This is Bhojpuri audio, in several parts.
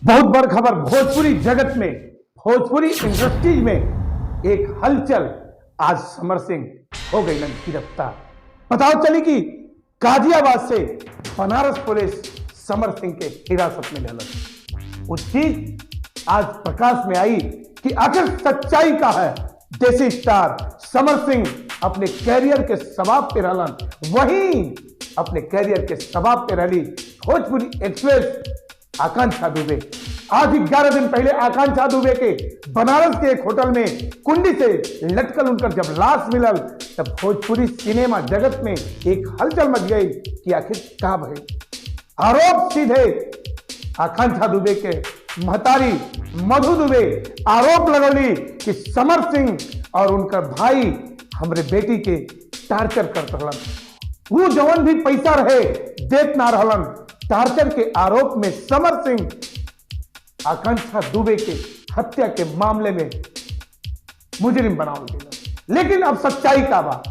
बहुत बड़ खबर भोजपुरी जगत में, भोजपुरी इंडस्ट्रीज में एक हलचल। आज समर सिंह हो गई गिरफ्तार। बताओ चली कि गाजियाबाद से बनारस पुलिस समर सिंह के हिरासत में लेलक। वो चीज आज प्रकाश में आई कि आखिर सच्चाई का है। देसी स्टार समर सिंह अपने कैरियर के सबाब पे रहलन, वहीं अपने कैरियर के सबाब पे रही भोजपुरी एक्ट्रेस आकांक्षा दुबे। आज 11 दिन पहले आकांक्षा दुबे के बनारस के एक होटल में कुंडी से लटकल उनकर जब लाश मिलल तब भोजपुरी सिनेमा जगत में एक हलचल मच गई कि आखिर क्या भइल। आरोप सीधे आकांक्षा दुबे के महतारी मधु दुबे आरोप लगौली कि समर सिंह और उनका भाई हमरे बेटी के टार्चर करत रहलन। वो जवन भी पैसा रहे देत ना रहलन। टार्चर के आरोप में समर सिंह आकांक्षा दुबे के हत्या के मामले में मुजरिम बनावल गया। लेकिन अब सच्चाई का बा,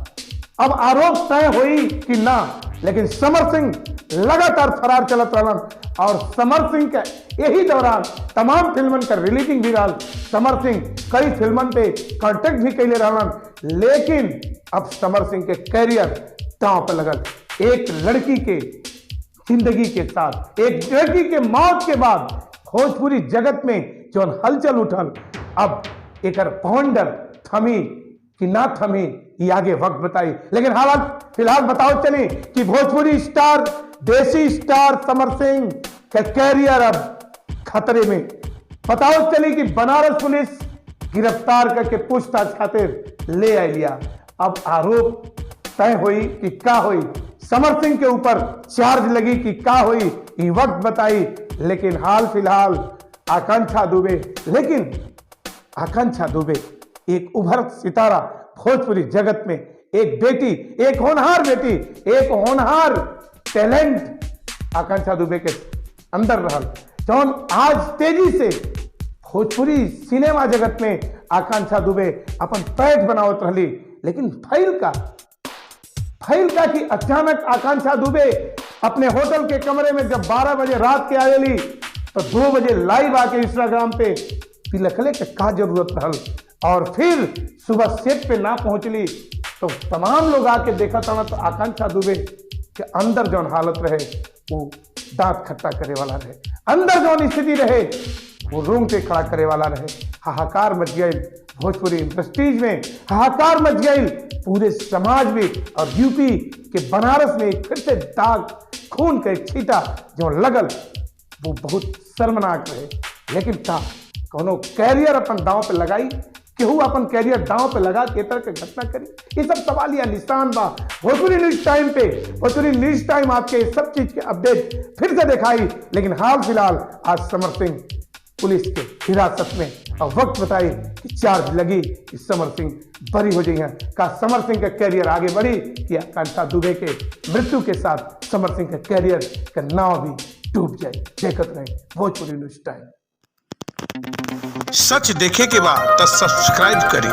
अब आरोप तय हुई कि ना, लेकिन समर सिंह लगातार फरार चलत रहलन और समर सिंह के यही दौरान तमाम फिल्मन का रिलीजिंग भी रहल। समर सिंह कई फिल्मन पे कांटेक्ट भी कैले रहलन, लेकिन अब समर सिंह के कैरियर दांव पर लगल। एक लड़की के जिंदगी के साथ, एक लड़की के मौत के बाद भोजपुरी जगत में जो हलचल उठल, अब एक पौंडर थमी कि ना थमी ये आगे वक्त बताई। लेकिन हालात फिलहाल बताओ चले कि भोजपुरी स्टार, देसी स्टार समर सिंह का कैरियर अब खतरे में। बताओ चली कि बनारस पुलिस गिरफ्तार करके पूछताछ खातिर ले आई लिया। अब आरोप तय हुई कि क्या हुई, समर सिंह के ऊपर चार्ज लगी कि क्या हुई ये वक्त बताई। लेकिन हाल फिलहाल आकांक्षा दुबे, लेकिन आकांक्षा दुबे एक उभरत सितारा भोजपुरी जगत में, एक बेटी, एक होनहार बेटी, एक होनहार टैलेंट आकांक्षा दुबे के अंदर रहल, जौन आज तेजी से भोजपुरी सिनेमा जगत में आकांक्षा दुबे अपन पैठ बनावत रही। लेकिन फैल का कि अचानक आकांक्षा दुबे अपने होटल के कमरे में जब 12 बजे रात के आएली तो 2 बजे लाइव आके इंस्टाग्राम पे तिलकले के का जरूरत रहल, और फिर सुबह सेट पे ना पहुंचली तो तमाम लोग आके देखा था तो आकांक्षा दुबे के अंदर जौन हालत रहे वो दांत खट्टा करे वाला रहे, अंदर जौन स्थिति रहे वो रोंगटे खड़ा करे वाला रहे। हाहाकार मच गई भोजपुरी इंडस्ट्रीज में, हाहाकार मच गई पूरे समाज में, और यूपी के बनारस में फिर से दाग खून का एक छींटा जो लगल वो बहुत शर्मनाक रहे। लेकिन का कोनो कैरियर अपन दांव पे लगाई, केहू अपन कैरियर दांव पे लगा के तरह के घटना करी, ये सब सवाल या निशान बा। भोजपुरी न्यूज टाइम पे, भोजपुरी न्यूज टाइम आपके सब चीज के अपडेट फिर से दिखाई। लेकिन हाल फिलहाल आज समर सिंह पुलिस के हिरासत में, और वक्त बताई कि चार्ज लगी कि समर सिंह बरी हो जाइए। का समर सिंह का कैरियर आगे बढ़ी कि आकांक्षा दुबे के मृत्यु के साथ समर सिंह का कैरियर का नाव भी डूब जाए। देखते रहे भोजपुरी न्यूज टाइम। सच देखे के बाद तो सब्सक्राइब करें।